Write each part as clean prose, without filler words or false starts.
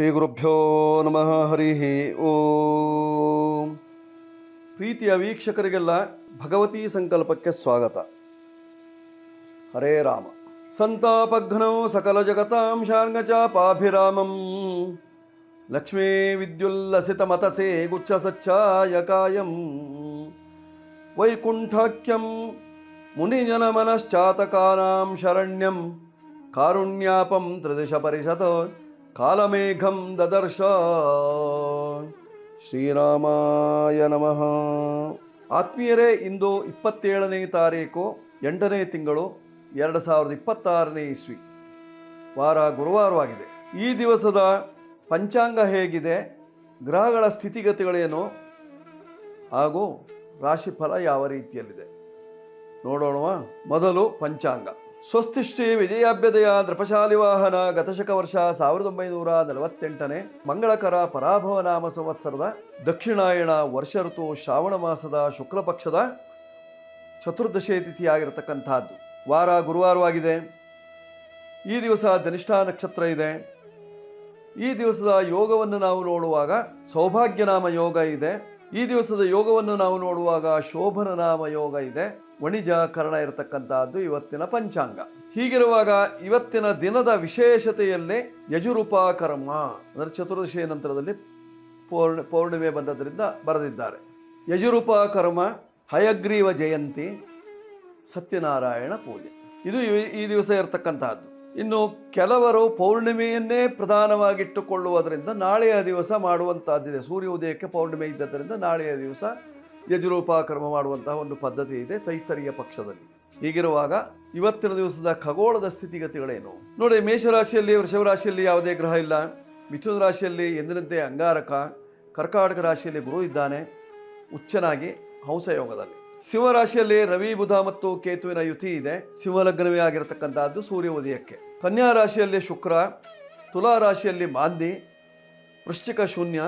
ಶ್ರೀ ಗುರುಭ್ಯೋ ನಮಃ. ಹರಿ ಓಂ. ಪ್ರೀತಿಯ ವೀಕ್ಷಕರಿಗೆಲ್ಲ ಭಗವತಿ ಸಂಕಲ್ಪಕ್ಕೆ ಸ್ವಾಗತ. ಹರೇ ರಾಮ. ಸಂತಾಪಘ್ನೋ ಸಕಲ ಜಗತಾಂ ಶಾರ್ಂಗಚಾಪಾಭಿರಾಮಂ ಲಕ್ಷ್ಮೀ ವಿದ್ಯುಲ್ಲಸಿತ ಮತಸೇ ಗುಚ್ಛ ಸಚ್ಚಾಯ ಕಾಯಂ ವೈಕುಂಠಾಖ್ಯಂ ಮುನಿಜನ ಮನಶ್ಚಾತಕಾನಾಂ ಶರಣ್ಯಂ ಕಾರುಣ್ಯಾಪಂ ತ್ರಿದಿಶ ಪರಿಷತ್ ಕಾಲಮೇಘಂ ದದರ್ಶ. ಶ್ರೀರಾಮಾಯ ನಮಃ. ಆತ್ಮೀಯರೇ, ಇಂದು 27ನೇ ತಾರೀಕು 8ನೇ ತಿಂಗಳು 2026ನೇ ಇಸ್ವಿ, ವಾರ ಗುರುವಾರವಾಗಿದೆ. ಈ ದಿವಸದ ಪಂಚಾಂಗ ಹೇಗಿದೆ, ಗ್ರಹಗಳ ಸ್ಥಿತಿಗತಿಗಳೇನು ಹಾಗೂ ರಾಶಿಫಲ ಯಾವ ರೀತಿಯಲ್ಲಿದೆ ನೋಡೋಣವಾ? ಮೊದಲು ಪಂಚಾಂಗ. ಸ್ವಸ್ತಿಶ್ರೀ ವಿಜಯಾಭ್ಯದಯ ನೃಪಶಾಲಿ ವಾಹನ ಗತಶಕ ವರ್ಷ 1948ನೇ ಮಂಗಳಕರ ಪರಾಭವ ನಾಮ ಸಂವತ್ಸರದ ದಕ್ಷಿಣಾಯಣ ವರ್ಷ ಋತು ಶ್ರಾವಣ ಮಾಸದ ಶುಕ್ಲ ಪಕ್ಷದ ಚತುರ್ದಶಿ ತಿಥಿಯಾಗಿರತಕ್ಕಂಥದ್ದು. ವಾರ ಗುರುವಾರವಾಗಿದೆ. ಈ ದಿವಸ ಧನಿಷ್ಠಾ ನಕ್ಷತ್ರ ಇದೆ. ಈ ದಿವಸದ ಯೋಗವನ್ನು ನಾವು ನೋಡುವಾಗ ಸೌಭಾಗ್ಯ ನಾಮ ಯೋಗ ಇದೆ. ಈ ದಿವಸದ ಯೋಗವನ್ನು ನಾವು ನೋಡುವಾಗ ಶೋಭನ ನಾಮ ಯೋಗ ಇದೆ. ವಣಿಜ ಕರ್ಣ ಇರತಕ್ಕಂತಹದ್ದು ಇವತ್ತಿನ ಪಂಚಾಂಗ. ಹೀಗಿರುವಾಗ ಇವತ್ತಿನ ದಿನದ ವಿಶೇಷತೆಯಲ್ಲಿ ಯಜುರೂಪ ಕರ್ಮ ಅಂದರೆ ಚತುರ್ದಶಿ ನಂತರದಲ್ಲಿ ಪೌರ್ಣಿಮೆ ಬಂದದ್ರಿಂದ ಬರೆದಿದ್ದಾರೆ. ಯಜುರೂಪ ಕರ್ಮ, ಹಯಗ್ರೀವ ಜಯಂತಿ, ಸತ್ಯನಾರಾಯಣ ಪೂಜೆ, ಇದು ಈ ದಿವಸ ಇರತಕ್ಕಂತಹದ್ದು. ಇನ್ನು ಕೆಲವರು ಪೌರ್ಣಿಮೆಯನ್ನೇ ಪ್ರಧಾನವಾಗಿಟ್ಟುಕೊಳ್ಳುವುದರಿಂದ ನಾಳೆಯ ದಿವಸ ಮಾಡುವಂತಹದ್ದಿದೆ. ಸೂರ್ಯ ಉದಯಕ್ಕೆ ಪೌರ್ಣಿಮೆ ಇದ್ದದರಿಂದ ನಾಳೆಯ ದಿವಸ ಯಜುರೂಪಕರ್ಮ ಮಾಡುವಂತಹ ಒಂದು ಪದ್ಧತಿ ಇದೆ ತೈತ್ತರೀಯ ಪಕ್ಷದಲ್ಲಿ. ಹೀಗಿರುವಾಗ ಇವತ್ತಿನ ದಿವಸದ ಖಗೋಳದ ಸ್ಥಿತಿಗತಿಗಳೇನು ನೋಡಿ. ಮೇಷರಾಶಿಯಲ್ಲಿ, ವೃಷಭ ರಾಶಿಯಲ್ಲಿ ಯಾವುದೇ ಗ್ರಹ ಇಲ್ಲ. ಮಿಥುನ ರಾಶಿಯಲ್ಲಿ ಎಂದಿನಂತೆ ಅಂಗಾರಕ, ಕರ್ಕಾಟಕ ರಾಶಿಯಲ್ಲಿ ಗುರು ಇದ್ದಾನೆ ಉಚ್ಚನಾಗಿ ಹಂಸಯೋಗದಲ್ಲಿ. ಸಿಂಹರಾಶಿಯಲ್ಲಿ ರವಿ, ಬುಧ ಮತ್ತು ಕೇತುವಿನ ಯುತಿ ಇದೆ. ಸಿಂಹಲಗ್ನವೇ ಆಗಿರತಕ್ಕಂತಹದ್ದು ಸೂರ್ಯ ಉದಯಕ್ಕೆ. ಕನ್ಯಾ ರಾಶಿಯಲ್ಲಿ ಶುಕ್ರ, ತುಲಾ ರಾಶಿಯಲ್ಲಿ ಮಾಂದಿ, ವೃಶ್ಚಿಕ ಶೂನ್ಯ,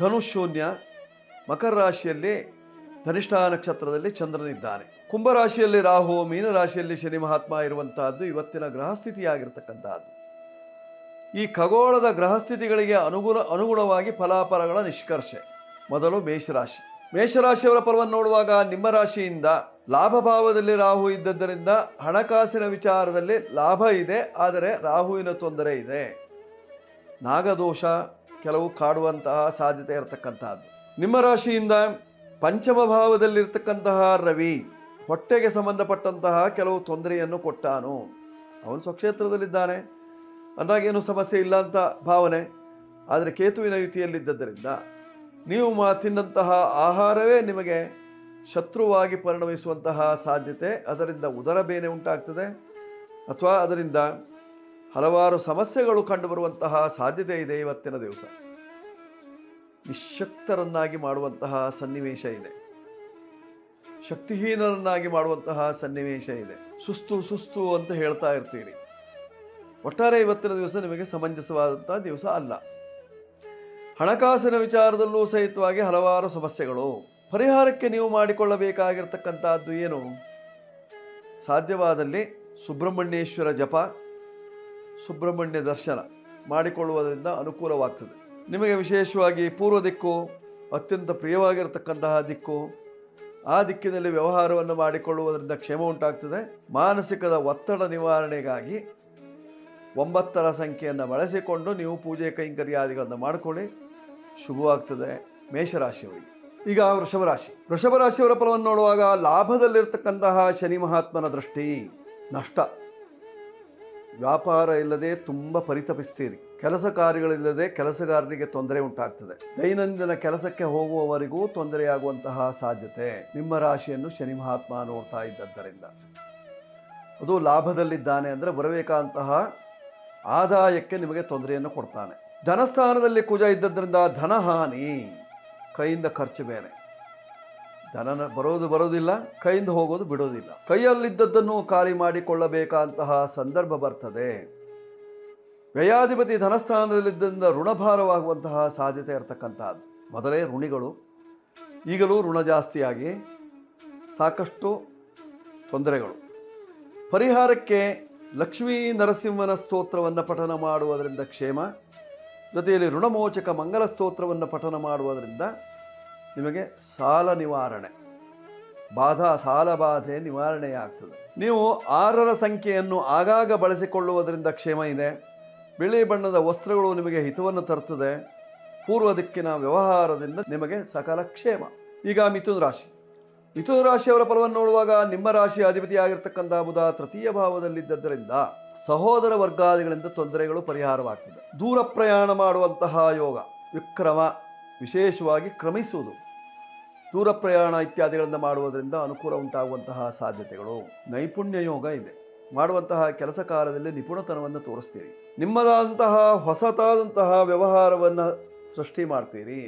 ಧನುಷ್ ಶೂನ್ಯ, ಮಕರ ರಾಶಿಯಲ್ಲಿ ಧನಿಷ್ಠಾ ನಕ್ಷತ್ರದಲ್ಲಿ ಚಂದ್ರನಿದ್ದಾನೆ. ಕುಂಭರಾಶಿಯಲ್ಲಿ ರಾಹು, ಮೀನರಾಶಿಯಲ್ಲಿ ಶನಿ ಮಹಾತ್ಮ ಇರುವಂತಹದ್ದು ಇವತ್ತಿನ ಗ್ರಹಸ್ಥಿತಿಯಾಗಿರ್ತಕ್ಕಂತಹದ್ದು. ಈ ಖಗೋಳದ ಗ್ರಹಸ್ಥಿತಿಗಳಿಗೆ ಅನುಗುಣವಾಗಿ ಫಲಾಫಲಗಳ ನಿಷ್ಕರ್ಷೆ. ಮೊದಲು ಮೇಷರಾಶಿ. ಮೇಷರಾಶಿಯವರ ಫಲವನ್ನು ನೋಡುವಾಗ ನಿಮ್ಮ ರಾಶಿಯಿಂದ ಲಾಭ ಭಾವದಲ್ಲಿ ರಾಹು ಇದ್ದದ್ದರಿಂದ ಹಣಕಾಸಿನ ವಿಚಾರದಲ್ಲಿ ಲಾಭ ಇದೆ, ಆದರೆ ರಾಹುವಿನ ತೊಂದರೆ ಇದೆ. ನಾಗದೋಷ ಕೆಲವು ಕಾಡುವಂತಹ ಸಾಧ್ಯತೆ ಇರತಕ್ಕಂತಹದ್ದು. ನಿಮ್ಮ ರಾಶಿಯಿಂದ ಪಂಚಮ ಭಾವದಲ್ಲಿರ್ತಕ್ಕಂತಹ ರವಿ ಹೊಟ್ಟೆಗೆ ಸಂಬಂಧಪಟ್ಟಂತಹ ಕೆಲವು ತೊಂದರೆಯನ್ನು ಕೊಟ್ಟಾನು. ಅವನು ಸ್ವಕ್ಷೇತ್ರದಲ್ಲಿದ್ದಾನೆ, ಅಂದಾಗೇನು ಸಮಸ್ಯೆ ಇಲ್ಲ ಅಂತ ಭಾವನೆ. ಆದರೆ ಕೇತುವಿನ ಯುತಿಯಲ್ಲಿದ್ದರಿಂದ ನೀವು ತಿನ್ನಂತಹ ಆಹಾರವೇ ನಿಮಗೆ ಶತ್ರುವಾಗಿ ಪರಿಣಮಿಸುವಂತಹ ಸಾಧ್ಯತೆ, ಅದರಿಂದ ಉದರ ಬೇನೆ ಉಂಟಾಗ್ತದೆ ಅಥವಾ ಅದರಿಂದ ಹಲವಾರು ಸಮಸ್ಯೆಗಳು ಕಂಡುಬರುವಂತಹ ಸಾಧ್ಯತೆ ಇದೆ. ಇವತ್ತಿನ ದಿವಸ ನಿಶಕ್ತರನ್ನಾಗಿ ಮಾಡುವಂತಹ ಸನ್ನಿವೇಶ ಇದೆ, ಶಕ್ತಿಹೀನರನ್ನಾಗಿ ಮಾಡುವಂತಹ ಸನ್ನಿವೇಶ ಇದೆ. ಸುಸ್ತು ಅಂತ ಹೇಳ್ತಾ ಇರ್ತೀರಿ. ಒಟ್ಟಾರೆ ಇವತ್ತಿನ ದಿವಸ ನಿಮಗೆ ಸಮಂಜಸವಾದಂತಹ ದಿವಸ ಅಲ್ಲ. ಹಣಕಾಸಿನ ವಿಚಾರದಲ್ಲೂ ಸಹಿತವಾಗಿ ಹಲವಾರು ಸಮಸ್ಯೆಗಳು. ಪರಿಹಾರಕ್ಕೆ ನೀವು ಮಾಡಿಕೊಳ್ಳಬೇಕಾಗಿರ್ತಕ್ಕಂಥದ್ದು ಏನು? ಸಾಧ್ಯವಾದಲ್ಲಿ ಸುಬ್ರಹ್ಮಣ್ಯೇಶ್ವರ ಜಪ, ಸುಬ್ರಹ್ಮಣ್ಯ ದರ್ಶನ ಮಾಡಿಕೊಳ್ಳುವುದರಿಂದ ಅನುಕೂಲವಾಗ್ತದೆ. ನಿಮಗೆ ವಿಶೇಷವಾಗಿ ಪೂರ್ವ ದಿಕ್ಕು ಅತ್ಯಂತ ಪ್ರಿಯವಾಗಿರತಕ್ಕಂತಹ ದಿಕ್ಕು. ಆ ದಿಕ್ಕಿನಲ್ಲಿ ವ್ಯವಹಾರವನ್ನು ಮಾಡಿಕೊಳ್ಳುವುದರಿಂದ ಕ್ಷೇಮ ಉಂಟಾಗ್ತದೆ. ಮಾನಸಿಕದ ಒತ್ತಡ ನಿವಾರಣೆಗಾಗಿ 9ರ ಸಂಖ್ಯೆಯನ್ನು ಬಳಸಿಕೊಂಡು ನೀವು ಪೂಜೆ ಕೈಂಕರ್ಯಾದಿಗಳನ್ನು ಮಾಡಿಕೊಳ್ಳಿ, ಶುಭವಾಗ್ತದೆ ಮೇಷರಾಶಿಯವರಿಗೆ. ಈಗ ವೃಷಭ ರಾಶಿ. ವೃಷಭ ರಾಶಿಯವರ ಫಲವನ್ನು ನೋಡುವಾಗ ಲಾಭದಲ್ಲಿರ್ತಕ್ಕಂತಹ ಶನಿ ಮಹಾತ್ಮನ ದೃಷ್ಟಿ, ನಷ್ಟ. ವ್ಯಾಪಾರ ಇಲ್ಲದೆ ತುಂಬ ಪರಿತಪಿಸ್ತೀರಿ. ಕೆಲಸ ಕಾರ್ಯಗಳಿಲ್ಲದೆ ಕೆಲಸಗಾರರಿಗೆ ತೊಂದರೆ ಉಂಟಾಗ್ತದೆ. ದೈನಂದಿನ ಕೆಲಸಕ್ಕೆ ಹೋಗುವವರಿಗೂ ತೊಂದರೆಯಾಗುವಂತಹ ಸಾಧ್ಯತೆ ನಿಮ್ಮ ರಾಶಿಯನ್ನು ಶನಿ ಮಹಾತ್ಮ ನೋಡ್ತಾ ಇದ್ದದ್ದರಿಂದ. ಅದು ಲಾಭದಲ್ಲಿದ್ದಾನೆ ಅಂದರೆ ಬರಬೇಕಾದಂತಹ ಆದಾಯಕ್ಕೆ ನಿಮಗೆ ತೊಂದರೆಯನ್ನು ಕೊಡ್ತಾನೆ. ಧನಸ್ಥಾನದಲ್ಲಿ ಕುಜ ಇದ್ದದ್ರಿಂದ ಧನಹಾನಿ, ಕೈಯಿಂದ ಖರ್ಚು ಬೇರೆ. ಧನ ಬರೋದಿಲ್ಲ, ಕೈಯಿಂದ ಹೋಗೋದು ಬಿಡೋದಿಲ್ಲ. ಕೈಯಲ್ಲಿದ್ದದ್ದನ್ನು ಖಾಲಿ ಮಾಡಿಕೊಳ್ಳಬೇಕಾದಂತಹ ಸಂದರ್ಭ ಬರ್ತದೆ. ವ್ಯಯಾಧಿಪತಿ ಧನಸ್ಥಾನದಲ್ಲಿದ್ದರಿಂದ ಋಣಭಾರವಾಗುವಂತಹ ಸಾಧ್ಯತೆ ಇರತಕ್ಕಂತಹದ್ದು. ಮೊದಲೇ ಋಣಿಗಳು, ಈಗಲೂ ಋಣ ಜಾಸ್ತಿಯಾಗಿ ಸಾಕಷ್ಟು ತೊಂದರೆಗಳು. ಪರಿಹಾರಕ್ಕೆ ಲಕ್ಷ್ಮೀ ನರಸಿಂಹನ ಸ್ತೋತ್ರವನ್ನು ಪಠನ ಮಾಡುವುದರಿಂದ ಕ್ಷೇಮ. ಜೊತೆಯಲ್ಲಿ ಋಣಮೋಚಕ ಮಂಗಲ ಸ್ತೋತ್ರವನ್ನು ಪಠನ ಮಾಡುವುದರಿಂದ ನಿಮಗೆ ಸಾಲ ನಿವಾರಣೆ, ಸಾಲ ಬಾಧೆ ನಿವಾರಣೆಯಾಗ್ತದೆ. ನೀವು 6ರ ಸಂಖ್ಯೆಯನ್ನು ಆಗಾಗ ಬಳಸಿಕೊಳ್ಳುವುದರಿಂದ ಕ್ಷೇಮ ಇದೆ. ಬಿಳಿ ಬಣ್ಣದ ವಸ್ತ್ರಗಳು ನಿಮಗೆ ಹಿತವನ್ನು ತರ್ತದೆ. ಪೂರ್ವ ದಿಕ್ಕಿನ ವ್ಯವಹಾರದಿಂದ ನಿಮಗೆ ಸಕಲ ಕ್ಷೇಮ. ಈಗ ಮಿಥುನ ರಾಶಿ. ಮಿಥುನ ರಾಶಿಯವರ ಫಲವನ್ನು ನೋಡುವಾಗ ನಿಮ್ಮ ರಾಶಿಯ ಅಧಿಪತಿಯಾಗಿರ್ತಕ್ಕಂಥ ಬುಧ ತೃತೀಯ ಭಾವದಲ್ಲಿದ್ದರಿಂದ ಸಹೋದರ ವರ್ಗಾದಿಗಳಿಂದ ತೊಂದರೆಗಳು ಪರಿಹಾರವಾಗ್ತದೆ. ದೂರ ಪ್ರಯಾಣ ಮಾಡುವಂತಹ ಯೋಗ, ವಿಕ್ರಮ, ವಿಶೇಷವಾಗಿ ಕ್ರಮಿಸುವುದು, ದೂರ ಪ್ರಯಾಣ ಇತ್ಯಾದಿಗಳನ್ನು ಮಾಡುವುದರಿಂದ ಅನುಕೂಲ ಉಂಟಾಗುವಂತಹ ಸಾಧ್ಯತೆಗಳು. ನೈಪುಣ್ಯ ಯೋಗ ಇದೆ. ಮಾಡುವಂತಹ ಕೆಲಸ ಕಾರ್ಯದಲ್ಲಿ ನಿಪುಣತನವನ್ನು ತೋರಿಸ್ತೀರಿ. ನಿಮ್ಮದಾದಂತಹ ಹೊಸತಾದಂತಹ ವ್ಯವಹಾರವನ್ನು ಸೃಷ್ಟಿ ಮಾಡ್ತೀರಿ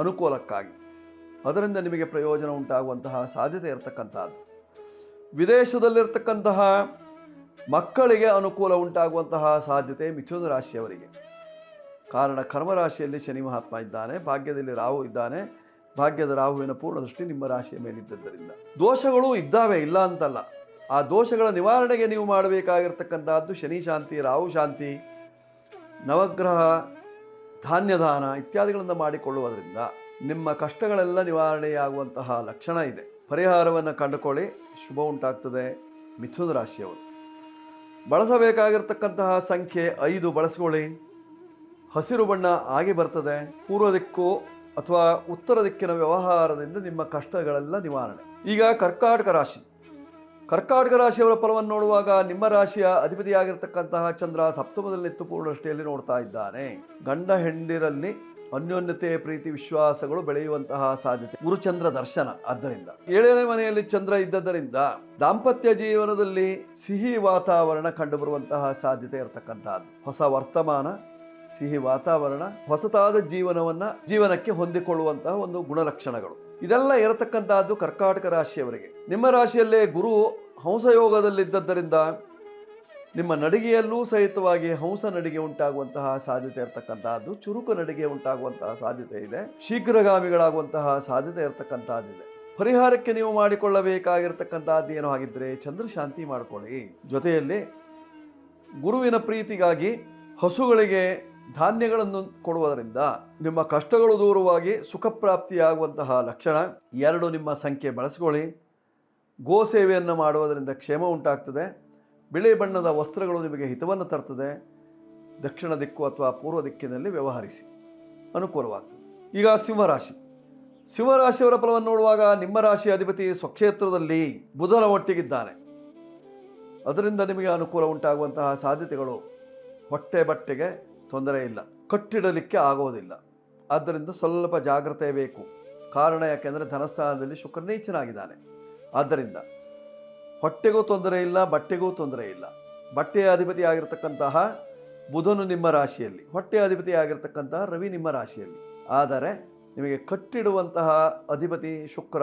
ಅನುಕೂಲಕ್ಕಾಗಿ. ಅದರಿಂದ ನಿಮಗೆ ಪ್ರಯೋಜನ ಉಂಟಾಗುವಂತಹ ಸಾಧ್ಯತೆ ಇರತಕ್ಕಂಥದ್ದು. ವಿದೇಶದಲ್ಲಿರ್ತಕ್ಕಂತಹ ಮಕ್ಕಳಿಗೆ ಅನುಕೂಲ ಉಂಟಾಗುವಂತಹ ಸಾಧ್ಯತೆ ಮಿಥುನ ರಾಶಿಯವರಿಗೆ. ಕಾರಣ ಕರ್ಮರಾಶಿಯಲ್ಲಿ ಶನಿ ಮಹಾತ್ಮ ಇದ್ದಾನೆ, ಭಾಗ್ಯದಲ್ಲಿ ರಾಹು ಇದ್ದಾನೆ. ಭಾಗ್ಯದ ರಾಹುವಿನ ಪೂರ್ಣ ದೃಷ್ಟಿ ನಿಮ್ಮ ರಾಶಿಯ ಮೇಲಿದ್ದದ್ದರಿಂದ ದೋಷಗಳು ಇದ್ದಾವೆ, ಇಲ್ಲ ಅಂತಲ್ಲ. ಆ ದೋಷಗಳ ನಿವಾರಣೆಗೆ ನೀವು ಮಾಡಬೇಕಾಗಿರ್ತಕ್ಕಂಥದ್ದು ಶನಿ ಶಾಂತಿ, ರಾಹು ಶಾಂತಿ, ನವಗ್ರಹ ಧಾನ್ಯದಾನ ಇತ್ಯಾದಿಗಳನ್ನು ಮಾಡಿಕೊಳ್ಳುವುದರಿಂದ ನಿಮ್ಮ ಕಷ್ಟಗಳೆಲ್ಲ ನಿವಾರಣೆಯಾಗುವಂತಹ ಲಕ್ಷಣ ಇದೆ. ಪರಿಹಾರವನ್ನು ಕಂಡುಕೊಳ್ಳಿ, ಶುಭ ಉಂಟಾಗ್ತದೆ. ಮಿಥುನ ರಾಶಿಯವರು ಬಳಸಬೇಕಾಗಿರ್ತಕ್ಕಂತಹ ಸಂಖ್ಯೆ 5 ಬಳಸ್ಕೊಳ್ಳಿ. ಹಸಿರು ಬಣ್ಣ ಆಗಿ ಬರ್ತದೆ. ಪೂರ್ವ ದಿಕ್ಕು ಅಥವಾ ಉತ್ತರ ದಿಕ್ಕಿನ ವ್ಯವಹಾರದಿಂದ ನಿಮ್ಮ ಕಷ್ಟಗಳೆಲ್ಲ ನಿವಾರಣೆ. ಈಗ ಕರ್ಕಾಟಕ ರಾಶಿ. ಕರ್ಕಾಟಕ ರಾಶಿಯವರ ಫಲವನ್ನು ನೋಡುವಾಗ ನಿಮ್ಮ ರಾಶಿಯ ಅಧಿಪತಿಯಾಗಿರ್ತಕ್ಕಂತಹ ಚಂದ್ರ ಸಪ್ತಮದಲ್ಲಿತ್ತು ಪೂರ್ಣ ದೃಷ್ಟಿಯಲ್ಲಿ ನೋಡ್ತಾ ಇದ್ದಾನೆ. ಗಂಡ ಹೆಂಡಿರಲ್ಲಿ ಅನ್ಯೋನ್ಯತೆ, ಪ್ರೀತಿ, ವಿಶ್ವಾಸಗಳು ಬೆಳೆಯುವಂತಹ ಸಾಧ್ಯತೆ. ಗುರುಚಂದ್ರ ದರ್ಶನ. ಆದ್ದರಿಂದ 7ನೇ ಮನೆಯಲ್ಲಿ ಚಂದ್ರ ಇದ್ದದರಿಂದ ದಾಂಪತ್ಯ ಜೀವನದಲ್ಲಿ ಸಿಹಿ ವಾತಾವರಣ ಕಂಡುಬರುವಂತಹ ಸಾಧ್ಯತೆ ಇರತಕ್ಕಂತಹದ್ದು. ಹೊಸ ವರ್ತಮಾನ, ಸಿಹಿ ವಾತಾವರಣ, ಹೊಸತಾದ ಜೀವನಕ್ಕೆ ಹೊಂದಿಕೊಳ್ಳುವಂತಹ ಒಂದು ಗುಣಲಕ್ಷಣಗಳು ಇದೆಲ್ಲ ಇರತಕ್ಕಂತಹದ್ದು ಕರ್ಕಾಟಕ ರಾಶಿಯವರಿಗೆ. ನಿಮ್ಮ ರಾಶಿಯಲ್ಲೇ ಗುರು ಹಂಸಯೋಗದಲ್ಲಿದ್ದದ್ದರಿಂದ ನಿಮ್ಮ ನಡಿಗೆಯಲ್ಲೂ ಸಹಿತವಾಗಿ ಹಂಸ ನಡಿಗೆ ಉಂಟಾಗುವಂತಹ ಸಾಧ್ಯತೆ ಇರತಕ್ಕಂತಹದ್ದು. ಚುರುಕು ನಡಿಗೆ ಉಂಟಾಗುವಂತಹ ಸಾಧ್ಯತೆ ಇದೆ. ಶೀಘ್ರಗಾಮಿಗಳಾಗುವಂತಹ ಸಾಧ್ಯತೆ ಇರತಕ್ಕಂತಹದ್ದಿದೆ. ಪರಿಹಾರಕ್ಕೆ ನೀವು ಮಾಡಿಕೊಳ್ಳಬೇಕಾಗಿರ್ತಕ್ಕಂತಹದ್ದು ಏನೋ ಆಗಿದ್ರೆ ಚಂದ್ರ ಶಾಂತಿ ಮಾಡಿಕೊಳ್ಳಿ. ಜೊತೆಯಲ್ಲಿ ಗುರುವಿನ ಪ್ರೀತಿಗಾಗಿ ಹಸುಗಳಿಗೆ ಧಾನ್ಯಗಳನ್ನು ಕೊಡುವುದರಿಂದ ನಿಮ್ಮ ಕಷ್ಟಗಳು ದೂರವಾಗಿ ಸುಖ ಪ್ರಾಪ್ತಿಯಾಗುವಂತಹ ಲಕ್ಷಣ. 2 ನಿಮ್ಮ ಸಂಖ್ಯೆ ಬಳಸಿಕೊಳ್ಳಿ. ಗೋ ಸೇವೆಯನ್ನು ಮಾಡುವುದರಿಂದ ಕ್ಷೇಮ ಉಂಟಾಗ್ತದೆ. ಬಿಳಿ ಬಣ್ಣದ ವಸ್ತ್ರಗಳು ನಿಮಗೆ ಹಿತವನ್ನು ತರ್ತದೆ. ದಕ್ಷಿಣ ದಿಕ್ಕು ಅಥವಾ ಪೂರ್ವ ದಿಕ್ಕಿನಲ್ಲಿ ವ್ಯವಹರಿಸಿ, ಅನುಕೂಲವಾಗ್ತದೆ. ಈಗ ಸಿಂಹರಾಶಿ. ಸಿಂಹರಾಶಿಯವರ ಫಲವನ್ನು ನೋಡುವಾಗ ನಿಮ್ಮ ರಾಶಿಯ ಅಧಿಪತಿ ಸ್ವಕ್ಷೇತ್ರದಲ್ಲಿ ಬುಧನ ಒಟ್ಟಿಗಿದ್ದಾನೆ. ಅದರಿಂದ ನಿಮಗೆ ಅನುಕೂಲ ಉಂಟಾಗುವಂತಹ ಸಾಧ್ಯತೆಗಳು. ಹೊಟ್ಟೆ ಬಟ್ಟೆಗೆ ತೊಂದರೆ ಇಲ್ಲ, ಕಟ್ಟಿಡಲಿಕ್ಕೆ ಆಗೋದಿಲ್ಲ. ಆದ್ದರಿಂದ ಸ್ವಲ್ಪ ಜಾಗ್ರತೆ ಬೇಕು. ಕಾರಣ ಯಾಕೆಂದರೆ ಧನಸ್ಥಾನದಲ್ಲಿ ಶುಕ್ರ ನೀಚನಾಗಿದ್ದಾನೆ. ಆದ್ದರಿಂದ ಹೊಟ್ಟೆಗೂ ತೊಂದರೆ ಇಲ್ಲ, ಬಟ್ಟೆಗೂ ತೊಂದರೆ ಇಲ್ಲ. ಬಟ್ಟೆಯ ಅಧಿಪತಿ ಆಗಿರ್ತಕ್ಕಂತಹ ಬುಧನು ನಿಮ್ಮ ರಾಶಿಯಲ್ಲಿ, ಹೊಟ್ಟೆಯ ಅಧಿಪತಿ ಆಗಿರ್ತಕ್ಕಂತಹ ರವಿ ನಿಮ್ಮ ರಾಶಿಯಲ್ಲಿ. ಆದರೆ ನಿಮಗೆ ಕಟ್ಟಿಡುವಂತಹ ಅಧಿಪತಿ ಶುಕ್ರ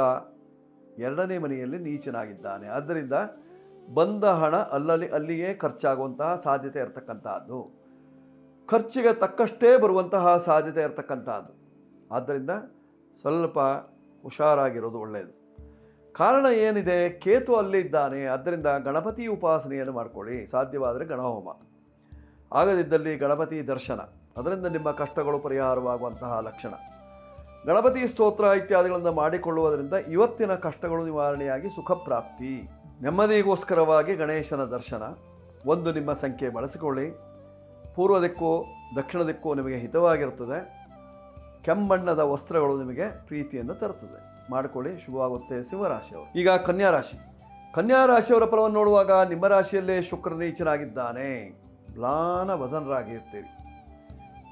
2ನೇ ಮನೆಯಲ್ಲಿ ನೀಚನಾಗಿದ್ದಾನೆ. ಆದ್ದರಿಂದ ಬಂದ ಹಣ ಅಲ್ಲಿಯೇ ಖರ್ಚಾಗುವಂತಹ ಸಾಧ್ಯತೆ ಇರತಕ್ಕಂತಹದ್ದು. ಖರ್ಚಿಗೆ ತಕ್ಕಷ್ಟೇ ಬರುವಂತಹ ಸಾಧ್ಯತೆ ಇರತಕ್ಕಂತಹದ್ದು. ಆದ್ದರಿಂದ ಸ್ವಲ್ಪ ಹುಷಾರಾಗಿರೋದು ಒಳ್ಳೆಯದು. ಕಾರಣ ಏನಿದೆ, ಕೇತು ಅಲ್ಲೇ ಇದ್ದಾನೆ. ಆದ್ದರಿಂದ ಗಣಪತಿ ಉಪಾಸನೆಯನ್ನು ಮಾಡಿಕೊಳ್ಳಿ. ಸಾಧ್ಯವಾದರೆ ಗಣಹೋಮ, ಆಗದಿದ್ದಲ್ಲಿ ಗಣಪತಿ ದರ್ಶನ. ಅದರಿಂದ ನಿಮ್ಮ ಕಷ್ಟಗಳು ಪರಿಹಾರವಾಗುವಂತಹ ಲಕ್ಷಣ. ಗಣಪತಿ ಸ್ತೋತ್ರ ಇತ್ಯಾದಿಗಳನ್ನು ಮಾಡಿಕೊಳ್ಳುವುದರಿಂದ ಇವತ್ತಿನ ಕಷ್ಟಗಳು ನಿವಾರಣೆಯಾಗಿ ಸುಖ ಪ್ರಾಪ್ತಿ. ನೆಮ್ಮದಿಗೋಸ್ಕರವಾಗಿ ಗಣೇಶನ ದರ್ಶನ. 1 ನಿಮ್ಮ ಸಂಖ್ಯೆ ಬಳಸಿಕೊಳ್ಳಿ. ಪೂರ್ವ ದಿಕ್ಕು, ದಕ್ಷಿಣ ದಿಕ್ಕು ನಿಮಗೆ ಹಿತವಾಗಿರುತ್ತದೆ. ಕೆಂಬಣ್ಣದ ವಸ್ತ್ರಗಳು ನಿಮಗೆ ಪ್ರೀತಿಯನ್ನು ತರುತ್ತದೆ. ಮಾಡಿಕೊಳ್ಳಿ, ಶುಭವಾಗುತ್ತೆ ಸಿಂಹರಾಶಿಯವರು. ಈಗ ಕನ್ಯಾ ರಾಶಿ. ಕನ್ಯಾ ರಾಶಿಯವರ ಫಲವನ್ನು ನೋಡುವಾಗ ನಿಮ್ಮ ರಾಶಿಯಲ್ಲೇ ಶುಕ್ರ ನೀಚನಾಗಿದ್ದಾನೆ. ಮ್ಲಾನ ವದನರಾಗಿರ್ತೀರಿ,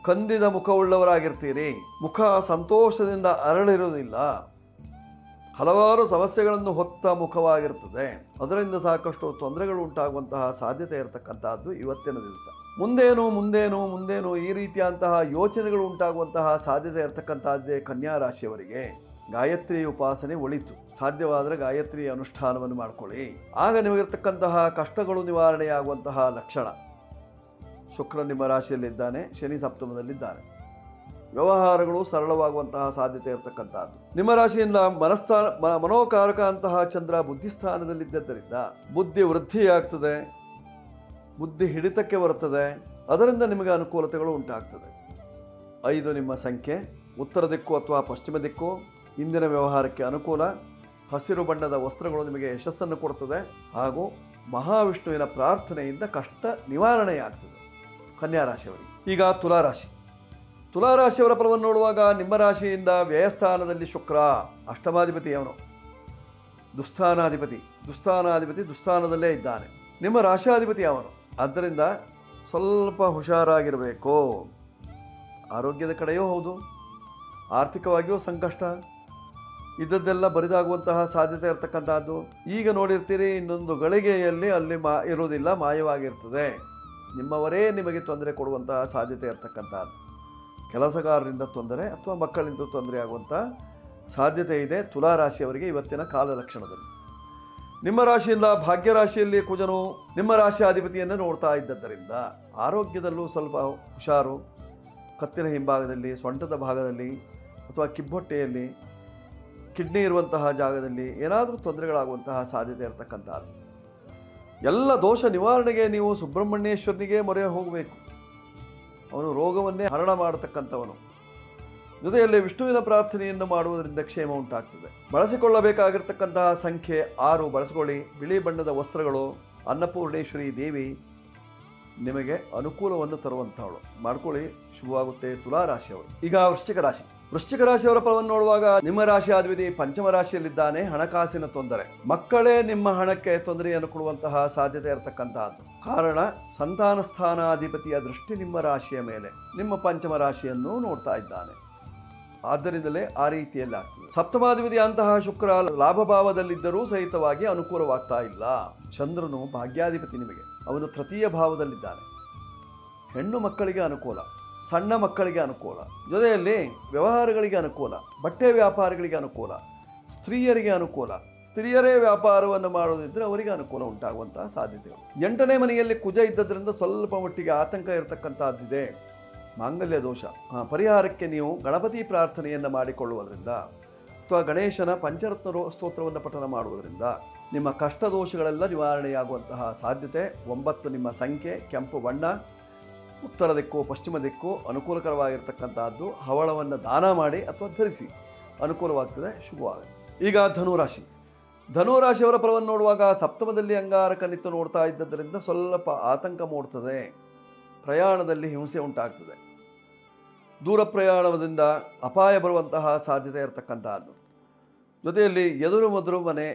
ಕಂದಿದ ಮುಖವುಳ್ಳವರಾಗಿರ್ತೀರಿ. ಮುಖ ಸಂತೋಷದಿಂದ ಅರಳಿರುವುದಿಲ್ಲ. ಹಲವಾರು ಸಮಸ್ಯೆಗಳನ್ನು ಹೊತ್ತ ಮುಖವಾಗಿರ್ತದೆ. ಅದರಿಂದ ಸಾಕಷ್ಟು ತೊಂದರೆಗಳು ಉಂಟಾಗುವಂತಹ ಸಾಧ್ಯತೆ ಇರತಕ್ಕಂತಹದ್ದು ಇವತ್ತಿನ ದಿವಸ. ಮುಂದೇನು ಈ ರೀತಿಯಂತಹ ಯೋಚನೆಗಳು ಉಂಟಾಗುವಂತಹ ಸಾಧ್ಯತೆ ಇರತಕ್ಕಂತಹದ್ದೇ ಕನ್ಯಾ ರಾಶಿಯವರಿಗೆ. ಗಾಯತ್ರಿ ಉಪಾಸನೆ ಒಳಿತು. ಸಾಧ್ಯವಾದರೆ ಗಾಯತ್ರಿ ಅನುಷ್ಠಾನವನ್ನು ಮಾಡಿಕೊಳ್ಳಿ. ಆಗ ನಿಮಗಿರ್ತಕ್ಕಂತಹ ಕಷ್ಟಗಳು ನಿವಾರಣೆಯಾಗುವಂತಹ ಲಕ್ಷಣ. ಶುಕ್ರ ನಿಮ್ಮ ರಾಶಿಯಲ್ಲಿದ್ದಾನೆ, ಶನಿ ಸಪ್ತಮದಲ್ಲಿದ್ದಾನೆ. ವ್ಯವಹಾರಗಳು ಸರಳವಾಗುವಂತಹ ಸಾಧ್ಯತೆ ಇರತಕ್ಕಂತಹದ್ದು. ನಿಮ್ಮ ರಾಶಿಯಿಂದ ಮನೋಕಾರಕ ಅಂತಹ ಚಂದ್ರ ಬುದ್ಧಿಸ್ಥಾನದಲ್ಲಿದ್ದರಿಂದ ಬುದ್ಧಿ ವೃದ್ಧಿಯಾಗ್ತದೆ. ಬುದ್ಧಿ ಹಿಡಿತಕ್ಕೆ ಬರುತ್ತದೆ, ಅದರಿಂದ ನಿಮಗೆ ಅನುಕೂಲತೆಗಳು ಉಂಟಾಗ್ತದೆ. 5 ನಿಮ್ಮ ಸಂಖ್ಯೆ, ಉತ್ತರ ದಿಕ್ಕು ಅಥವಾ ಪಶ್ಚಿಮ ದಿಕ್ಕು, ಇಂದಿನ ವ್ಯವಹಾರಕ್ಕೆ ಅನುಕೂಲ, ಹಸಿರು ಬಣ್ಣದ ವಸ್ತ್ರಗಳು ನಿಮಗೆ ಯಶಸ್ಸನ್ನು ಕೊಡ್ತದೆ, ಹಾಗೂ ಮಹಾವಿಷ್ಣುವಿನ ಪ್ರಾರ್ಥನೆಯಿಂದ ಕಷ್ಟ ನಿವಾರಣೆಯಾಗ್ತದೆ ಕನ್ಯಾ ರಾಶಿಯವರಿಗೆ. ಈಗ ತುಲಾರಾಶಿ. ತುಲಾರಾಶಿಯವರ ಫಲವನ್ನು ನೋಡುವಾಗ ನಿಮ್ಮ ರಾಶಿಯಿಂದ ವ್ಯಯಸ್ಥಾನದಲ್ಲಿ ಶುಕ್ರ, ಅಷ್ಟಮಾಧಿಪತಿ ಅವನು, ದುಸ್ಥಾನಾಧಿಪತಿ ದುಸ್ಥಾನದಲ್ಲೇ ಇದ್ದಾನೆ. ನಿಮ್ಮ ರಾಶಾಧಿಪತಿ ಅವನು. ಆದ್ದರಿಂದ ಸ್ವಲ್ಪ ಹುಷಾರಾಗಿರಬೇಕು. ಆರೋಗ್ಯದ ಕಡೆಯೂ ಹೌದು, ಆರ್ಥಿಕವಾಗಿಯೂ ಸಂಕಷ್ಟ ಇದ್ದದ್ದೆಲ್ಲ ಬರಿದಾಗುವಂತಹ ಸಾಧ್ಯತೆ ಇರತಕ್ಕಂಥದ್ದು. ಈಗ ನೋಡಿರ್ತೀರಿ, ಇನ್ನೊಂದು ಗಳಿಗೆಯಲ್ಲಿ ಅಲ್ಲಿ ಇರುವುದಿಲ್ಲ, ಮಾಯವಾಗಿರ್ತದೆ. ನಿಮ್ಮವರೇ ನಿಮಗೆ ತೊಂದರೆ ಕೊಡುವಂತಹ ಸಾಧ್ಯತೆ ಇರತಕ್ಕಂಥದ್ದು. ಕೆಲಸಗಾರರಿಂದ ತೊಂದರೆ ಅಥವಾ ಮಕ್ಕಳಿಂದ ತೊಂದರೆ ಆಗುವಂಥ ಸಾಧ್ಯತೆ ಇದೆ ತುಲಾರಾಶಿಯವರಿಗೆ ಇವತ್ತಿನ ಕಾಲಲಕ್ಷಣದಲ್ಲಿ. ನಿಮ್ಮ ರಾಶಿಯಿಂದ ಭಾಗ್ಯರಾಶಿಯಲ್ಲಿ ಕುಜನು ನಿಮ್ಮ ರಾಶಿ ಅಧಿಪತಿಯನ್ನು ನೋಡ್ತಾ ಇದ್ದದ್ದರಿಂದ ಆರೋಗ್ಯದಲ್ಲೂ ಸ್ವಲ್ಪ ಹುಷಾರು. ಕತ್ತಿನ ಹಿಂಭಾಗದಲ್ಲಿ, ಸೊಂಟದ ಭಾಗದಲ್ಲಿ ಅಥವಾ ಕಿಬ್ಬೊಟ್ಟೆಯಲ್ಲಿ, ಕಿಡ್ನಿ ಇರುವಂತಹ ಜಾಗದಲ್ಲಿ ಏನಾದರೂ ತೊಂದರೆಗಳಾಗುವಂತಹ ಸಾಧ್ಯತೆ ಇರತಕ್ಕಂಥದ್ದು. ಎಲ್ಲ ದೋಷ ನಿವಾರಣೆಗೆ ನೀವು ಸುಬ್ರಹ್ಮಣ್ಯೇಶ್ವರನಿಗೆ ಮೊರೆ ಹೋಗಬೇಕು. ಅವನು ರೋಗವನ್ನೇ ಹರಣ ಮಾಡತಕ್ಕಂಥವನು. ಜೊತೆಯಲ್ಲಿ ವಿಷ್ಣುವಿನ ಪ್ರಾರ್ಥನೆಯನ್ನು ಮಾಡುವುದರಿಂದ ಕ್ಷೇಮ ಉಂಟಾಗ್ತದೆ. ಬಳಸಿಕೊಳ್ಳಬೇಕಾಗಿರ್ತಕ್ಕಂತಹ ಸಂಖ್ಯೆ 6 ಬಳಸಿಕೊಳ್ಳಿ. ಬಿಳಿ ಬಣ್ಣದ ವಸ್ತ್ರಗಳು, ಅನ್ನಪೂರ್ಣೇಶ್ವರಿ ದೇವಿ ನಿಮಗೆ ಅನುಕೂಲವನ್ನು ತರುವಂಥವಳು, ಮಾಡ್ಕೊಳ್ಳಿ, ಶುಭವಾಗುತ್ತೆ ತುಲಾರಾಶಿಯವರು. ಈಗ ವೃಶ್ಚಿಕ ರಾಶಿಯವರ ಫಲವನ್ನು ನೋಡುವಾಗ ನಿಮ್ಮ ರಾಶಿ ಅಧಿಪತಿ ಪಂಚಮ ರಾಶಿಯಲ್ಲಿದ್ದಾನೆ. ಹಣಕಾಸಿನ ತೊಂದರೆ, ಮಕ್ಕಳೇ ನಿಮ್ಮ ಹಣಕ್ಕೆ ತೊಂದರೆಯನ್ನು ಕೊಡುವಂತಹ ಸಾಧ್ಯತೆ ಇರತಕ್ಕಂತಹದ್ದು. ಕಾರಣ ಸಂತಾನ ಸ್ಥಾನಾಧಿಪತಿಯ ದೃಷ್ಟಿ ನಿಮ್ಮ ರಾಶಿಯ ಮೇಲೆ, ನಿಮ್ಮ ಪಂಚಮ ರಾಶಿಯನ್ನು ನೋಡ್ತಾ ಇದ್ದಾನೆ. ಆದ್ದರಿಂದಲೇ ಆ ರೀತಿಯಲ್ಲಿ ಆಗ್ತದೆ. ಸಪ್ತಮಾಧಿಪತಿ ಅಂತಹ ಶುಕ್ರ ಲಾಭಭಾವದಲ್ಲಿದ್ದರೂ ಸಹಿತವಾಗಿ ಅನುಕೂಲವಾಗ್ತಾ ಇಲ್ಲ. ಚಂದ್ರನು ಭಾಗ್ಯಾಧಿಪತಿ ನಿಮಗೆ, ಅವನು ತೃತೀಯ ಭಾವದಲ್ಲಿದ್ದಾನೆ. ಹೆಣ್ಣು ಮಕ್ಕಳಿಗೆ ಅನುಕೂಲ, ಸಣ್ಣ ಮಕ್ಕಳಿಗೆ ಅನುಕೂಲ, ಜೊತೆಯಲ್ಲಿ ವ್ಯವಹಾರಗಳಿಗೆ ಅನುಕೂಲ, ಬಟ್ಟೆ ವ್ಯಾಪಾರಿಗಳಿಗೆ ಅನುಕೂಲ, ಸ್ತ್ರೀಯರಿಗೆ ಅನುಕೂಲ. ಸ್ತ್ರೀಯರೇ ವ್ಯಾಪಾರವನ್ನು ಮಾಡೋದಿದ್ದರೆ ಅವರಿಗೆ ಅನುಕೂಲ ಉಂಟಾಗುವಂತಹ ಸಾಧ್ಯತೆಗಳು. 8ನೇ ಮನೆಯಲ್ಲಿ ಕುಜ ಇದ್ದದ್ರಿಂದ ಸ್ವಲ್ಪ ಮಟ್ಟಿಗೆ ಆತಂಕ ಇರತಕ್ಕಂಥದ್ದಿದೆ. ಮಾಂಗಲ್ಯ ದೋಷ ಪರಿಹಾರಕ್ಕೆ ನೀವು ಗಣಪತಿ ಪ್ರಾರ್ಥನೆಯನ್ನು ಮಾಡಿಕೊಳ್ಳುವುದರಿಂದ ಅಥವಾ ಗಣೇಶನ ಪಂಚರತ್ನ ಸ್ತೋತ್ರವನ್ನು ಪಠನ ಮಾಡುವುದರಿಂದ ನಿಮ್ಮ ಕಷ್ಟ ದೋಷಗಳೆಲ್ಲ ನಿವಾರಣೆಯಾಗುವಂತಹ ಸಾಧ್ಯತೆ. 9 ನಿಮ್ಮ ಸಂಖ್ಯೆ, ಕೆಂಪು ಬಣ್ಣ, ಉತ್ತರ ದಿಕ್ಕು ಪಶ್ಚಿಮ ದಿಕ್ಕು ಅನುಕೂಲಕರವಾಗಿರ್ತಕ್ಕಂಥದ್ದು. ಹವಳವನ್ನು ದಾನ ಮಾಡಿ ಅಥವಾ ಧರಿಸಿ, ಅನುಕೂಲವಾಗ್ತದೆ, ಶುಭವಾಗುತ್ತೆ. ಈಗ ಧನುರಾಶಿಯವರ ಫಲವನ್ನು ನೋಡುವಾಗ ಸಪ್ತಮದಲ್ಲಿ ಅಂಗಾರಕ ನಿತ್ತು ನೋಡ್ತಾ ಇದ್ದದರಿಂದ ಸ್ವಲ್ಪ ಆತಂಕ ಮೂಡ್ತದೆ. ಪ್ರಯಾಣದಲ್ಲಿ ಹಿಂಸೆ ಉಂಟಾಗ್ತದೆ. ದೂರ ಪ್ರಯಾಣದಿಂದ ಅಪಾಯ ಬರುವಂತಹ ಸಾಧ್ಯತೆ ಇರತಕ್ಕಂತಹದ್ದು. ಜೊತೆಯಲ್ಲಿ ಎದುರು ಮನೆ,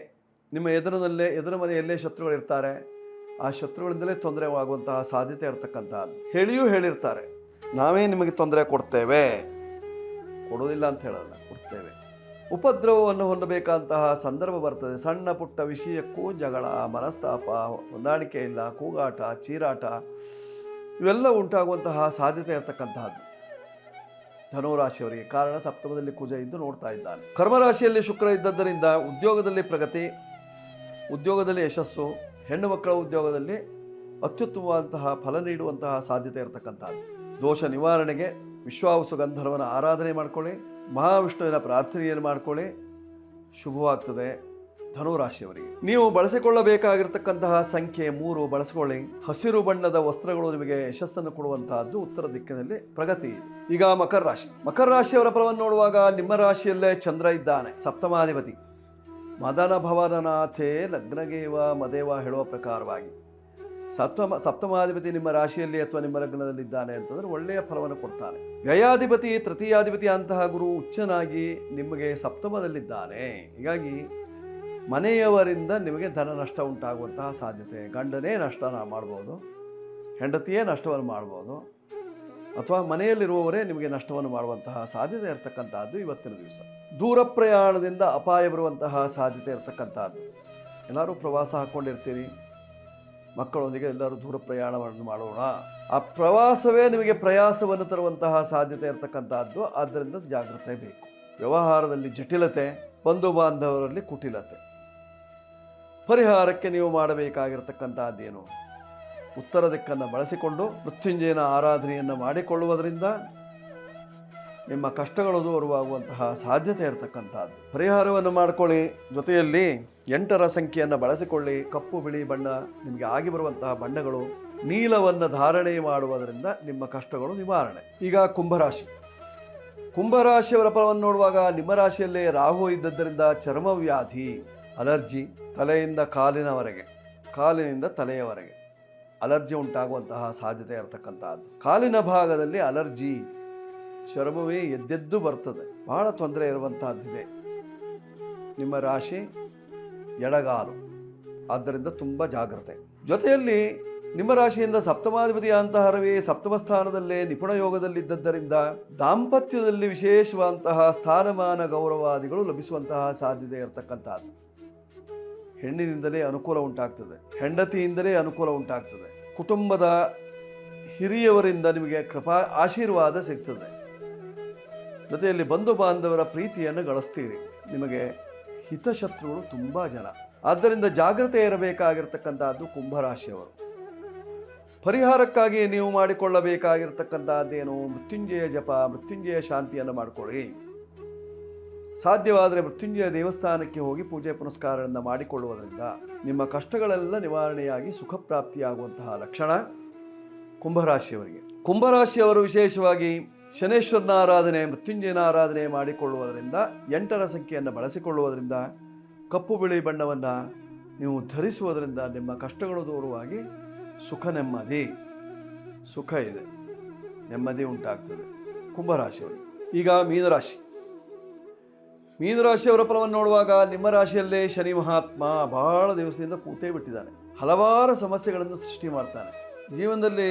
ನಿಮ್ಮ ಎದುರು ಮನೆಯಲ್ಲೇ ಶತ್ರುಗಳಿರ್ತಾರೆ. ಆ ಶತ್ರುಗಳಿಂದಲೇ ತೊಂದರೆ ಆಗುವಂತಹ ಸಾಧ್ಯತೆ ಇರತಕ್ಕಂತಹದ್ದು. ಹೇಳಿರ್ತಾರೆ, ನಾವೇ ನಿಮಗೆ ತೊಂದರೆ ಕೊಡ್ತೇವೆ, ಕೊಡೋದಿಲ್ಲ ಅಂತ ಹೇಳಲ್ಲ, ಕೊಡ್ತೇವೆ. ಉಪದ್ರವವನ್ನು ಹೊಂದಬೇಕಂತಹ ಸಂದರ್ಭ ಬರ್ತದೆ. ಸಣ್ಣ ಪುಟ್ಟ ವಿಷಯಕ್ಕೂ ಜಗಳ, ಮನಸ್ತಾಪ, ಹೊಂದಾಣಿಕೆ ಇಲ್ಲ, ಕೂಗಾಟ, ಚೀರಾಟ ಇವೆಲ್ಲ ಉಂಟಾಗುವಂತಹ ಸಾಧ್ಯತೆ ಇರತಕ್ಕಂತಹದ್ದು ಧನುರಾಶಿಯವರಿಗೆ. ಕಾರಣ ಸಪ್ತಮದಲ್ಲಿ ಕುಜ ಇದ್ದು ನೋಡ್ತಾ ಇದ್ದಾನೆ. ಕರ್ಮರಾಶಿಯಲ್ಲಿ ಶುಕ್ರ ಇದ್ದದ್ದರಿಂದ ಉದ್ಯೋಗದಲ್ಲಿ ಪ್ರಗತಿ, ಉದ್ಯೋಗದಲ್ಲಿ ಯಶಸ್ಸು, ಹೆಣ್ಣು ಮಕ್ಕಳ ಉದ್ಯೋಗದಲ್ಲಿ ಅತ್ಯುತ್ತಮವಾದಂತಹ ಫಲ ನೀಡುವಂತಹ ಸಾಧ್ಯತೆ ಇರತಕ್ಕಂಥದ್ದು. ದೋಷ ನಿವಾರಣೆಗೆ ವಿಶ್ವಾವಸು ಗಂಧರ್ವನ ಆರಾಧನೆ ಮಾಡಿಕೊಳ್ಳಿ, ಮಹಾವಿಷ್ಣುವಿನ ಪ್ರಾರ್ಥನೆಯನ್ನು ಮಾಡಿಕೊಳ್ಳಿ, ಶುಭವಾಗ್ತದೆ ಧನುರಾಶಿಯವರಿಗೆ. ನೀವು ಬಳಸಿಕೊಳ್ಳಬೇಕಾಗಿರ್ತಕ್ಕಂತಹ ಸಂಖ್ಯೆ 3 ಬಳಸಿಕೊಳ್ಳಿ. ಹಸಿರು ಬಣ್ಣದ ವಸ್ತ್ರಗಳು ನಿಮಗೆ ಯಶಸ್ಸನ್ನು ಕೊಡುವಂತಹದ್ದು. ಉತ್ತರ ದಿಕ್ಕಿನಲ್ಲಿ ಪ್ರಗತಿ ಇದೆ. ಈಗ ಮಕರ ರಾಶಿಯವರ ಫಲವನ್ನು ನೋಡುವಾಗ ನಿಮ್ಮ ರಾಶಿಯಲ್ಲೇ ಚಂದ್ರ ಇದ್ದಾನೆ, ಸಪ್ತಮಾಧಿಪತಿ. ಮದನ ಭವನನಾಥೇ ಲಗ್ನಗೇವ ಮದೇವ ಹೇಳುವ ಪ್ರಕಾರವಾಗಿ ಸಪ್ತಮಾಧಿಪತಿ ನಿಮ್ಮ ರಾಶಿಯಲ್ಲಿ ಅಥವಾ ನಿಮ್ಮ ಲಗ್ನದಲ್ಲಿದ್ದಾನೆ ಅಂತಂದ್ರೆ ಒಳ್ಳೆಯ ಫಲವನ್ನು ಕೊಡ್ತಾನೆ. ವ್ಯಯಾಧಿಪತಿ ತೃತೀಯಾಧಿಪತಿ ಅಂತಹ ಗುರು ಉಚ್ಚನಾಗಿ ನಿಮಗೆ ಸಪ್ತಮದಲ್ಲಿದ್ದಾನೆ. ಹೀಗಾಗಿ ಮನೆಯವರಿಂದ ನಿಮಗೆ ಧನ ನಷ್ಟ ಉಂಟಾಗುವಂತಹ ಸಾಧ್ಯತೆ. ಗಂಡನೇ ನಷ್ಟ ಮಾಡ್ಬೋದು, ಹೆಂಡತಿಯೇ ನಷ್ಟವನ್ನು ಮಾಡ್ಬೋದು, ಅಥವಾ ಮನೆಯಲ್ಲಿರುವವರೇ ನಿಮಗೆ ನಷ್ಟವನ್ನು ಮಾಡುವಂತಹ ಸಾಧ್ಯತೆ ಇರತಕ್ಕಂಥದ್ದು ಇವತ್ತಿನ ದಿವಸ. ದೂರ ಪ್ರಯಾಣದಿಂದ ಅಪಾಯ ಬರುವಂತಹ ಸಾಧ್ಯತೆ ಇರತಕ್ಕಂಥದ್ದು. ಎಲ್ಲರೂ ಪ್ರವಾಸ ಹಾಕ್ಕೊಂಡಿರ್ತೀರಿ, ಮಕ್ಕಳೊಂದಿಗೆ ಎಲ್ಲರೂ ದೂರ ಪ್ರಯಾಣವನ್ನು ಮಾಡೋಣ. ಆ ಪ್ರವಾಸವೇ ನಿಮಗೆ ಪ್ರಯಾಸವನ್ನು ತರುವಂತಹ ಸಾಧ್ಯತೆ ಇರತಕ್ಕಂಥದ್ದು. ಆದ್ದರಿಂದ ಜಾಗ್ರತೆ ಬೇಕು. ವ್ಯವಹಾರದಲ್ಲಿ ಜಟಿಲತೆ, ಬಂಧು ಬಾಂಧವರಲ್ಲಿ ಕುಟಿಲತೆ. ಪರಿಹಾರಕ್ಕೆ ನೀವು ಮಾಡಬೇಕಾಗಿರತಕ್ಕಂಥದ್ದೇನು? ಉತ್ತರ ದಿಕ್ಕನ್ನು ಬಳಸಿಕೊಂಡು ಮೃತ್ಯುಂಜಯನ ಆರಾಧನೆಯನ್ನು ಮಾಡಿಕೊಳ್ಳುವುದರಿಂದ ನಿಮ್ಮ ಕಷ್ಟಗಳು ದೂರವಾಗುವಂತಹ ಸಾಧ್ಯತೆ ಇರತಕ್ಕಂಥದ್ದು. ಪರಿಹಾರವನ್ನು ಮಾಡಿಕೊಳ್ಳಿ. ಜೊತೆಯಲ್ಲಿ 8ರ ಸಂಖ್ಯೆಯನ್ನು ಬಳಸಿಕೊಳ್ಳಿ. ಕಪ್ಪು ಬಿಳಿ ಬಣ್ಣ ನಿಮಗೆ ಆಗಿ ಬರುವಂತಹ ಬಣ್ಣಗಳು. ನೀಲವನ್ನು ಧಾರಣೆ ಮಾಡುವುದರಿಂದ ನಿಮ್ಮ ಕಷ್ಟಗಳು ನಿವಾರಣೆ. ಈಗ ಕುಂಭರಾಶಿಯವರ ಫಲವನ್ನು ನೋಡುವಾಗ ನಿಮ್ಮ ರಾಶಿಯಲ್ಲೇ ರಾಹು ಇದ್ದದ್ದರಿಂದ ಚರ್ಮವ್ಯಾಧಿ, ಅಲರ್ಜಿ, ತಲೆಯಿಂದ ಕಾಲಿನಿಂದ ತಲೆಯವರೆಗೆ ಅಲರ್ಜಿ ಉಂಟಾಗುವಂತಹ ಸಾಧ್ಯತೆ ಇರತಕ್ಕಂತಹದ್ದು. ಕಾಲಿನ ಭಾಗದಲ್ಲಿ ಅಲರ್ಜಿ, ಚರ್ಮವೇ ಎದ್ದೆದ್ದು ಬರ್ತದೆ, ಬಹಳ ತೊಂದರೆ ಇರುವಂತಹದ್ದಿದೆ. ನಿಮ್ಮ ರಾಶಿ ಎಡಗಾಲು, ಆದ್ದರಿಂದ ತುಂಬ ಜಾಗ್ರತೆ. ಜೊತೆಯಲ್ಲಿ ನಿಮ್ಮ ರಾಶಿಯಿಂದ ಸಪ್ತಮಾಧಿಪತಿಯಾದಂತಹ ರವಿ ಸಪ್ತಮ ಸ್ಥಾನದಲ್ಲೇ ನಿಪುಣ ಯೋಗದಲ್ಲಿದ್ದರಿಂದ ದಾಂಪತ್ಯದಲ್ಲಿ ವಿಶೇಷವಾದಂತಹ ಸ್ಥಾನಮಾನ ಗೌರವಾದಿಗಳು ಲಭಿಸುವಂತಹ ಸಾಧ್ಯತೆ ಇರತಕ್ಕಂಥದ್ದು. ಹೆಣ್ಣಿನಿಂದಲೇ ಅನುಕೂಲ ಉಂಟಾಗ್ತದೆ, ಹೆಂಡತಿಯಿಂದಲೇ ಅನುಕೂಲ ಉಂಟಾಗ್ತದೆ, ಕುಟುಂಬದ ಹಿರಿಯವರಿಂದ ನಿಮಗೆ ಆಶೀರ್ವಾದ ಸಿಗ್ತದೆ. ಜೊತೆಯಲ್ಲಿ ಬಂಧು ಬಾಂಧವರ ಪ್ರೀತಿಯನ್ನು ಗಳಿಸ್ತೀರಿ. ನಿಮಗೆ ಹಿತಶತ್ರುಗಳು ತುಂಬ ಜನ, ಆದ್ದರಿಂದ ಜಾಗ್ರತೆ ಇರಬೇಕಾಗಿರ್ತಕ್ಕಂಥದ್ದು ಕುಂಭರಾಶಿಯವರು. ಪರಿಹಾರಕ್ಕಾಗಿ ನೀವು ಮಾಡಿಕೊಳ್ಳಬೇಕಾಗಿರ್ತಕ್ಕಂಥದ್ದೇನು? ಮೃತ್ಯುಂಜಯ ಜಪ, ಮೃತ್ಯುಂಜಯ ಶಾಂತಿಯನ್ನು ಮಾಡಿಕೊಳ್ಳಿ. ಸಾಧ್ಯವಾದರೆ ಮೃತ್ಯುಂಜಯ ದೇವಸ್ಥಾನಕ್ಕೆ ಹೋಗಿ ಪೂಜೆ ಪುನಸ್ಕಾರಗಳನ್ನು ಮಾಡಿಕೊಳ್ಳುವುದರಿಂದ ನಿಮ್ಮ ಕಷ್ಟಗಳೆಲ್ಲ ನಿವಾರಣೆಯಾಗಿ ಸುಖ ಪ್ರಾಪ್ತಿಯಾಗುವಂತಹ ಲಕ್ಷಣ ಕುಂಭರಾಶಿಯವರಿಗೆ. ಕುಂಭರಾಶಿಯವರು ವಿಶೇಷವಾಗಿ ಶನೇಶ್ವರನ ಆರಾಧನೆ, ಮೃತ್ಯುಂಜಯನ ಆರಾಧನೆ ಮಾಡಿಕೊಳ್ಳುವುದರಿಂದ, 8ರ ಸಂಖ್ಯೆಯನ್ನು ಬಳಸಿಕೊಳ್ಳುವುದರಿಂದ, ಕಪ್ಪು ಬಿಳಿ ಬಣ್ಣವನ್ನು ನೀವು ಧರಿಸುವುದರಿಂದ ನಿಮ್ಮ ಕಷ್ಟಗಳು ದೂರವಾಗಿ ಸುಖ ಇದೆ, ನೆಮ್ಮದಿ ಉಂಟಾಗ್ತದೆ ಕುಂಭರಾಶಿಯವರು. ಈಗ ಮೀನರಾಶಿಯವರ ಫಲವನ್ನು ನೋಡುವಾಗ ನಿಮ್ಮ ರಾಶಿಯಲ್ಲೇ ಶನಿ ಮಹಾತ್ಮ ಬಹಳ ದಿವಸದಿಂದ ಕೂತೇ ಬಿಟ್ಟಿದ್ದಾನೆ. ಹಲವಾರು ಸಮಸ್ಯೆಗಳನ್ನು ಸೃಷ್ಟಿ ಮಾಡ್ತಾನೆ. ಜೀವನದಲ್ಲಿ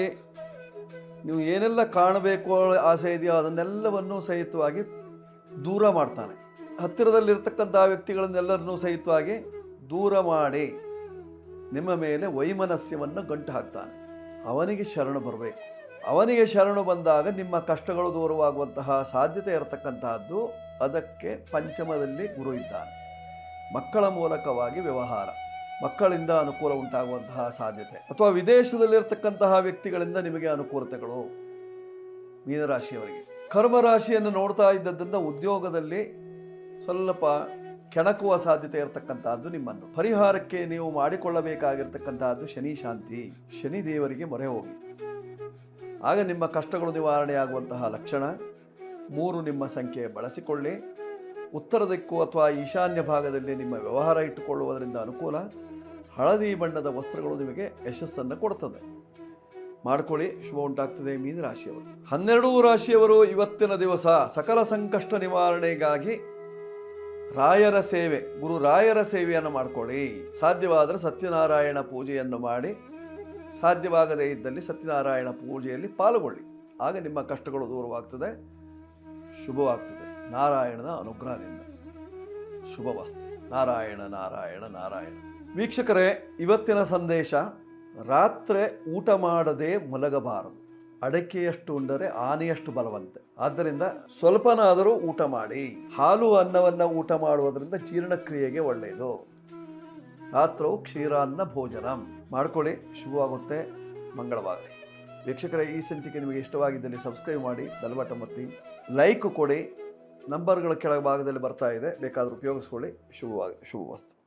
ನೀವು ಏನೆಲ್ಲ ಕಾಣಬೇಕು ಆಸೆ ಇದೆಯೋ ಅದನ್ನೆಲ್ಲವನ್ನೂ ಸಹಿತವಾಗಿ ದೂರ ಮಾಡ್ತಾನೆ. ಹತ್ತಿರದಲ್ಲಿರ್ತಕ್ಕಂಥ ವ್ಯಕ್ತಿಗಳನ್ನೆಲ್ಲರನ್ನೂ ಸಹಿತವಾಗಿ ದೂರ ಮಾಡಿ ನಿಮ್ಮ ಮೇಲೆ ವೈಮನಸ್ಯವನ್ನು ಗಂಟು ಹಾಕ್ತಾನೆ. ಅವನಿಗೆ ಶರಣು ಬರಬೇಕು. ಅವನಿಗೆ ಶರಣು ಬಂದಾಗ ನಿಮ್ಮ ಕಷ್ಟಗಳು ದೂರವಾಗುವಂತಹ ಸಾಧ್ಯತೆ ಇರತಕ್ಕಂತಹದ್ದು. ಅದಕ್ಕೆ ಪಂಚಮದಲ್ಲಿ ಗುರು ಇದ್ದಾನೆ. ಮಕ್ಕಳ ಮೂಲಕವಾಗಿ ವ್ಯವಹಾರ, ಮಕ್ಕಳಿಂದ ಅನುಕೂಲ ಉಂಟಾಗುವಂತಹ ಸಾಧ್ಯತೆ, ಅಥವಾ ವಿದೇಶದಲ್ಲಿರ್ತಕ್ಕಂತಹ ವ್ಯಕ್ತಿಗಳಿಂದ ನಿಮಗೆ ಅನುಕೂಲತೆಗಳು. ಮೀನರಾಶಿಯವರಿಗೆ ಕರ್ಮರಾಶಿಯನ್ನು ನೋಡ್ತಾ ಇದ್ದದ್ದರಿಂದ ಉದ್ಯೋಗದಲ್ಲಿ ಸ್ವಲ್ಪ ಕೆಣಕುವ ಸಾಧ್ಯತೆ ಇರತಕ್ಕಂತಹದ್ದು ನಿಮ್ಮನ್ನು. ಪರಿಹಾರಕ್ಕೆ ನೀವು ಮಾಡಿಕೊಳ್ಳಬೇಕಾಗಿರ್ತಕ್ಕಂತಹದ್ದು ಶನಿ ಶಾಂತಿ. ಶನಿ ದೇವರಿಗೆ ಮೊರೆ ಹೋಗಿ, ಆಗ ನಿಮ್ಮ ಕಷ್ಟಗಳು ನಿವಾರಣೆಯಾಗುವಂತಹ ಲಕ್ಷಣ. 3 ನಿಮ್ಮ ಸಂಖ್ಯೆ ಬಳಸಿಕೊಳ್ಳಿ. ಉತ್ತರ ದಿಕ್ಕು ಅಥವಾ ಈಶಾನ್ಯ ಭಾಗದಲ್ಲಿ ನಿಮ್ಮ ವ್ಯವಹಾರ ಇಟ್ಟುಕೊಳ್ಳುವುದರಿಂದ ಅನುಕೂಲ. ಹಳದಿ ಬಣ್ಣದ ವಸ್ತ್ರಗಳು ನಿಮಗೆ ಯಶಸ್ಸನ್ನು ಕೊಡ್ತದೆ, ಮಾಡ್ಕೊಳ್ಳಿ, ಶುಭ ಉಂಟಾಗ್ತದೆ. ಮೀನರಾಶಿಯವರು 12 ರಾಶಿಯವರು ಇವತ್ತಿನ ದಿವಸ ಸಕಲ ಸಂಕಷ್ಟ ನಿವಾರಣೆಗಾಗಿ ರಾಯರ ಸೇವೆ, ಗುರು ರಾಯರ ಸೇವೆಯನ್ನು ಮಾಡಿಕೊಳ್ಳಿ. ಸಾಧ್ಯವಾದರೆ ಸತ್ಯನಾರಾಯಣ ಪೂಜೆಯನ್ನು ಮಾಡಿ, ಸಾಧ್ಯವಾಗದೇ ಇದ್ದಲ್ಲಿ ಸತ್ಯನಾರಾಯಣ ಪೂಜೆಯಲ್ಲಿ ಪಾಲ್ಗೊಳ್ಳಿ. ಆಗ ನಿಮ್ಮ ಕಷ್ಟಗಳು ದೂರವಾಗ್ತದೆ, ಶುಭವಾಗ್ತದೆ. ನಾರಾಯಣನ ಅನುಗ್ರಹದಿಂದ ಶುಭವಸ್ತು. ನಾರಾಯಣ ನಾರಾಯಣ ನಾರಾಯಣ. ವೀಕ್ಷಕರೇ, ಇವತ್ತಿನ ಸಂದೇಶ: ರಾತ್ರಿ ಊಟ ಮಾಡದೆ ಮಲಗಬಾರದು. ಅಡಕೆಯಷ್ಟು ಉಂಡರೆ ಆನೆಯಷ್ಟು ಬಲವಂತೆ. ಆದ್ದರಿಂದ ಸ್ವಲ್ಪನಾದರೂ ಊಟ ಮಾಡಿ. ಹಾಲು ಅನ್ನವನ್ನು ಊಟ ಮಾಡುವುದರಿಂದ ಜೀರ್ಣಕ್ರಿಯೆಗೆ ಒಳ್ಳೆಯದು. ರಾತ್ರಿ ಕ್ಷೀರಾನ್ನ ಭೋಜನ ಮಾಡ್ಕೊಳ್ಳಿ, ಶುಭವಾಗುತ್ತೆ, ಮಂಗಳವಾಗಲಿ. ವೀಕ್ಷಕರೇ, ಈ ಸಂಚಿಕೆ ನಿಮಗೆ ಇಷ್ಟವಾಗಿದ್ದಲ್ಲಿ ಸಬ್ಸ್ಕ್ರೈಬ್ ಮಾಡಿ, ಬೆಲ್ ಬಟನ್ ಒತ್ತಿ, ಲೈಕ್ ಕೊಡಿ. ನಂಬರ್ಗಳ ಕೆಳಭಾಗದಲ್ಲಿ ಬರ್ತಾ ಇದೆ, ಬೇಕಾದರೂ ಉಪಯೋಗಿಸ್ಕೊಳ್ಳಿ. ಶುಭವಸ್ತು.